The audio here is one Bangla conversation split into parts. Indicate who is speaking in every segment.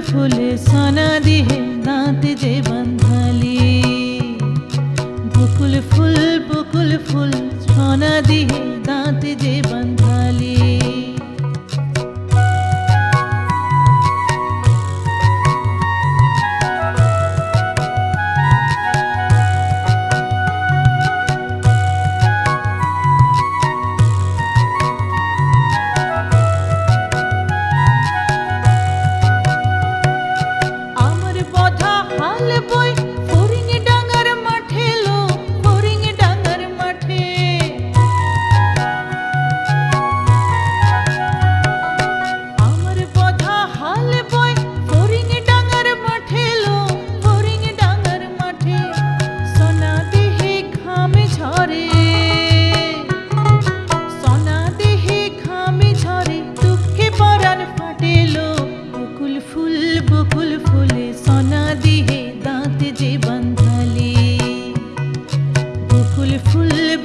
Speaker 1: फुले सोना दिहे दांत जे बंधाली बकुल फुल सोना दिहे दांत जे बंधाली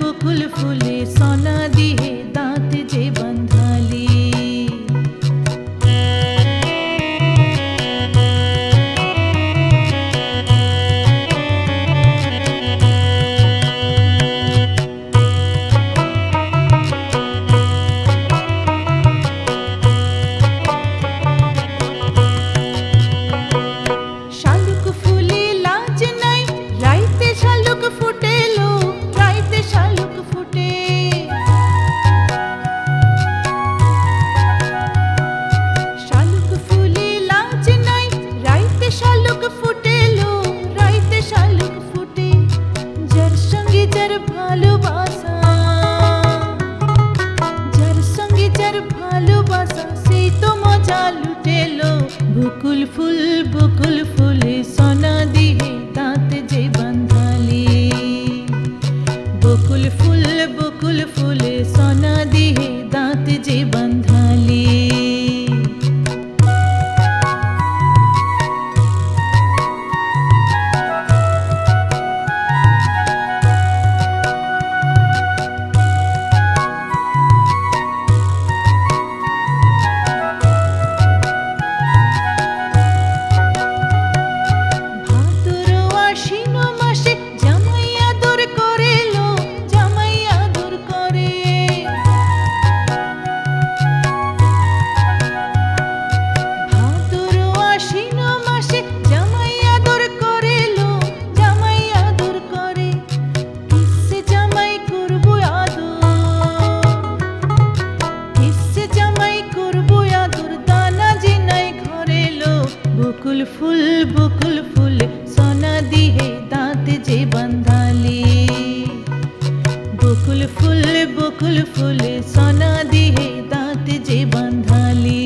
Speaker 1: बकुल फुले सोना दिहे दांत जे बंधाली शालुक फुले लाज नाई राइते शालुक फुटेलो राइते शालुक फुटे शालुक फुले लाज नाई राइते शालुक फुटेलो राइते शालुक फुटे जार संगे जार भालोबासा जार संगे जार भालोबासा सेई तो मजा लुटेलो बकुल फुले सोना दिहे दांत जे बंधाली बकुल फुले सोना दिहे दांत जे बंधाली बकुल फुल सोना दिहे दांत जे बंधाली बकुल फुल सोना दिहे दांत जे बंधाली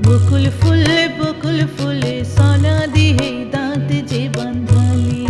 Speaker 1: बकुल फुल सोना दिहे दांत जे बंधाली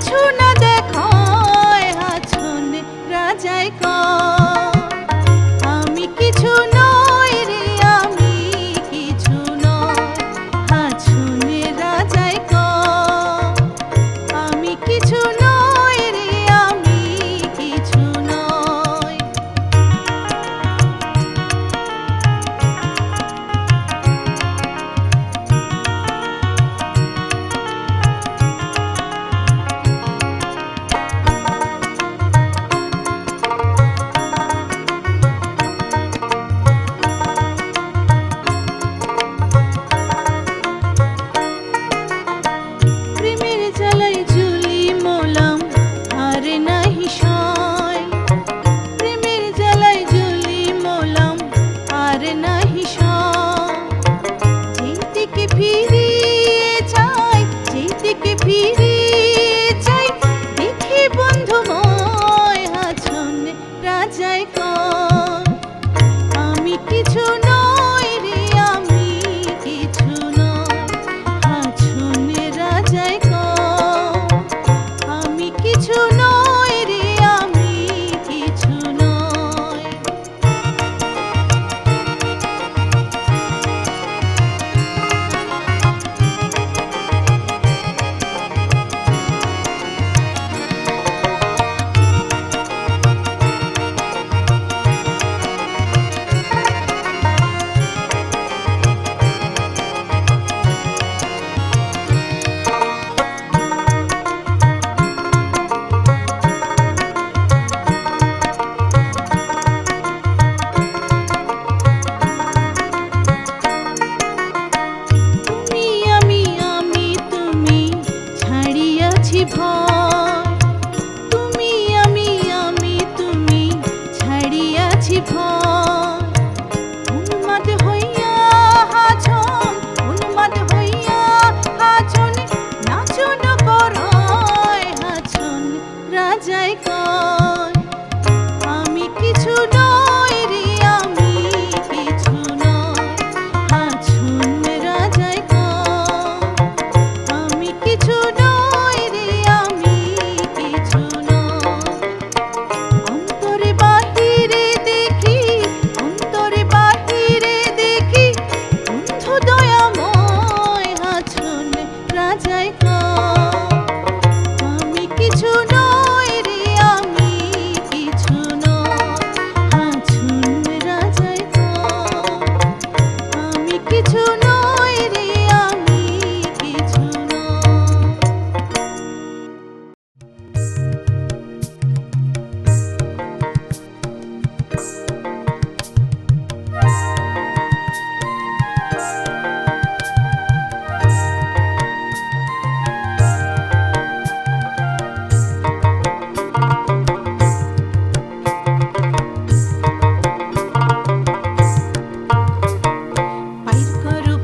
Speaker 1: কিছু না দেখায় হাছন রাজায় কয় আমি কিছু নই রে আমি কিছু নয় হাছন রাজায় কয় আমি কিছু নই রে আমি কিছু নয়। প্রেমের জ্বালায় ঝুলি মোলাম আর নাহি সয় প্রেমের জ্বালায় ঝুলি মোলাম আর নাহি সয় যেই দিকে ফিরিয়ে যাই যেই দিকে ফিরিয়ে যাই দেখি বন্ধুময় হাছন রাজায় কয় আমি কিছু নই রে আমি কিছু নয় হাছন রাজায় কয় আমি কিছু নই রে আমি কিছু নয়। তুমি আমি তুমি ছাড়িয়াছি ভয় তুমি আমি তুমি ছাড়িয়াছি ভয় উন্মাদ হইয়া হাছন উন্মাদ হইয়া হাছন নাচন করয় হাছন রাজায় কয় আমি কিছু নই রে আমি কিছু নয় হাছন রাজায় কয় আমি কিছু নই রে আমি কিছু নয়। অন্তরে বাহিরে দেখি অন্তরে বাহিরে দেখি বন্ধু দয়াময় হাছন রাজায় কয় আমি কিছু নই রে আমি কিছু নয় হাছন রাজায় কয় আমি কিছু নই রে আমি কিছু নয়।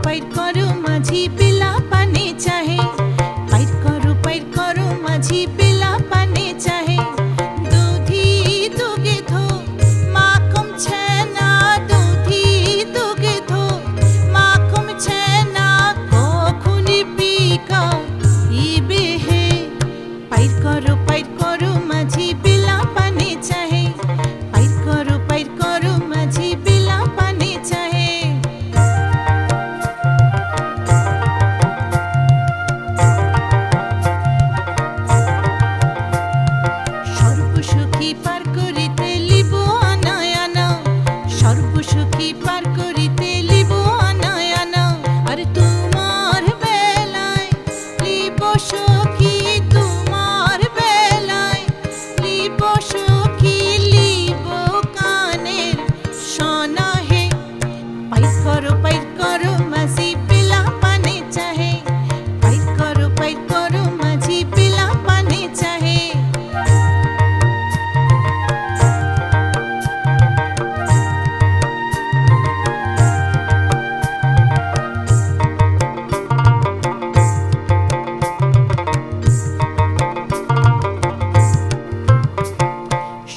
Speaker 1: পাইর করো মাঝি পিলা পানে চাহে পাইর করো মাঝি পিলা পানে চাহে দুধি দুগে ধো মাখম ছেনা দুধি দুগে ধো মাখম ছেনা কখুনি পিকাও ইবে হে পাইর করো মাঝি পিলা পানে চাহে পাইর করো মাঝি পিলা পানে চাহে। সর্বসুখী পার করিতে লিব আনায় আনা সর্বসুখী পার করিতে লিব আনায় আনা আর তোমার বেলায় লিব সখী তোমার বেলায় লিব সখী লিব কানের সোনা হে পাইর করো মাঝি পিলা পানে চাহে পাইর করো মাঝি পিলা পানে চাহে।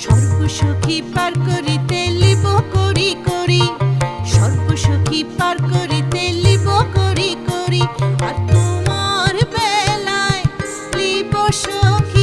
Speaker 1: সর্বসুখী পার করিতে লিব করি করি সর্বসুখী পার করিতে লিব করি করি আর তোমার বেলায় লিব সখী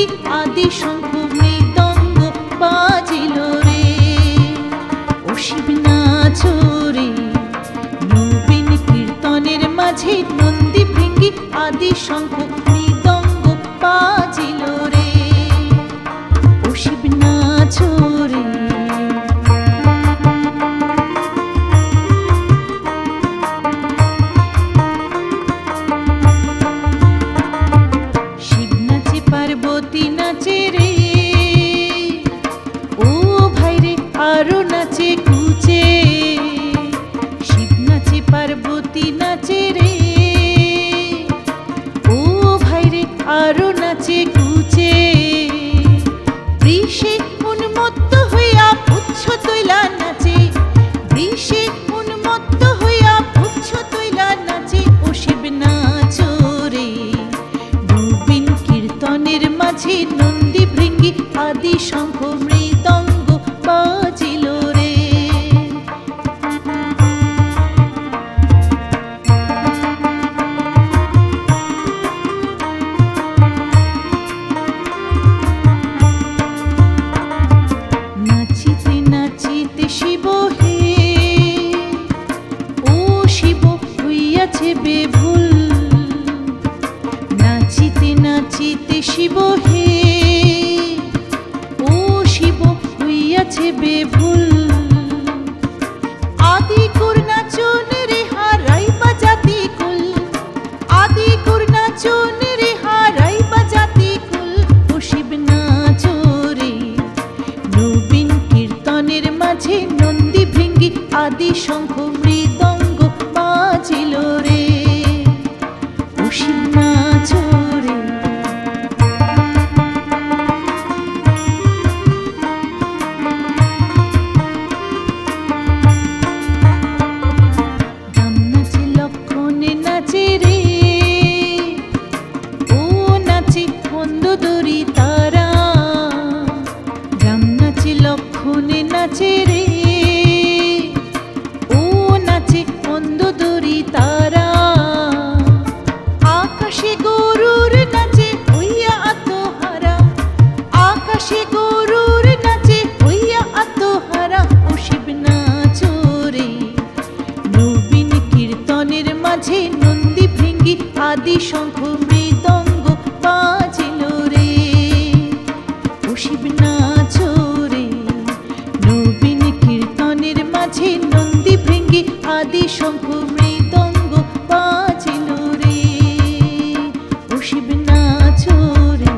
Speaker 1: ভৃঙ্গি আদি শঙ্খ মৃদঙ্গ বাজিল রে। ও শিব নাচো রে, নবীন কীর্তনের মাঝে নন্দী ভৃঙ্গি আদি শঙ্খ মৃদঙ্গ বাজিল রে। ও শিব নাচো রে। শিব নাচে পার্বতী নাচে রে, ও ভাই রে আরো নাচে কুচে। শিব নাচে পার্বতী নাচে রে, ও ভাই রে আরো নাচে কুচে। বৃষে উন্মত্ত হইয়া পুচ্ছ তৈলা নাচে, বৃষে উন্মত্ত হইয়া পুচ্ছ তৈলা নাচে। ও শিব নাচো রে, নবীন কীর্তনের মাঝে নন্দী ভৃঙ্গি আদি শঙ্খ মৃদঙ্গ বাজিল রে। নাচিতে নাচিতে শিব হে, ও শিব হইয়াছে বেভুল। নাচিতে নাচিতে শিব হে, ও শিব হইয়াছে বেভুল। আদি কুর নাচন রে হারাই বাজাতি কুল, আদি কুর নাচন রে হারাই বাজাতি কুল। ও শিব নাচো রে, নবীন কীর্তনের মাঝে নন্দী ভৃঙ্গি আদি শঙ্খ মৃদঙ্গ বাজিল রে। ও শিব নাচো রে। রাম নাচে লক্ষণে নাচে রে, ও নাচে মন্দোদরী তারা। রাম নাচে লক্ষণে নাচে রে, ও নাচে মন্দোদরী তারা। আকাশে গরুর নাচে হইয়া আত্মহারা, আকাশে গরুর নাচে হইয়া আত্মহারা। ও শিব নাচো রে, নবীন কীর্তনের মাঝে নন্দী ভৃঙ্গি আদি শঙ্খ মৃদঙ্গ বাজিল রে। ও শিব নাচো রে, নবীন কীর্তনের মাঝে নন্দী ভৃঙ্গি আদি শঙ্খ মৃদঙ্গ বাজিল রে। ও শিব নাচো রে।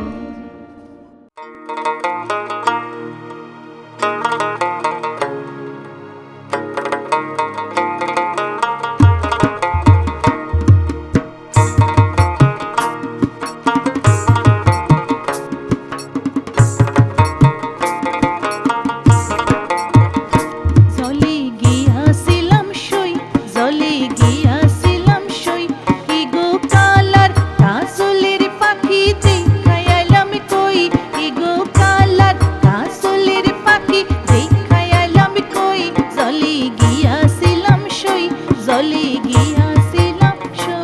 Speaker 1: জলে গিয়াছিলাম সই, জলে গিয়াছিলাম সই, কি গো কালার কাজলের পাখি দেখাই আইলাম কই। কি গো কালার কাজলের পাখি দেখাই আইলাম কই। জলে গিয়াছিলাম সই, জলে গিয়াছিলাম সই।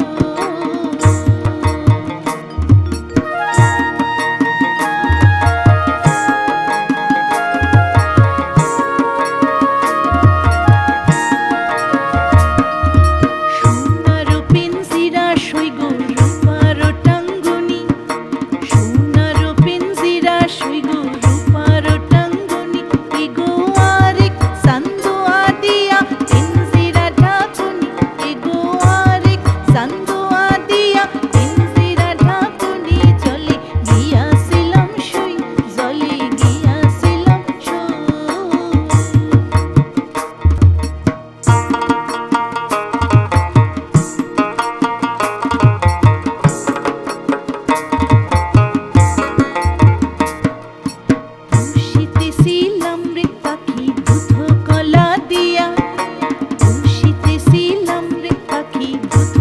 Speaker 1: সোনার পিঞ্জিরা সই গো রূপার টাঙ্গুনি, সোনার পিঞ্জিরা সই গো রূপার টাঙ্গুনি। কি গো আরেক চান্দুয়া দিয়া পিঞ্জিরা ঢাকুনি, কি গো আরেক চান্দুয়া দিয়া পিঞ্জিরা ঢাকুনি। জলে গিয়াছিলাম সই, জলে গিয়াছিলাম সই। পুষিতেছিলাম রে পাখি দুধ কলা দিয়া, পুষিতেছিলাম রে পাখি দুধ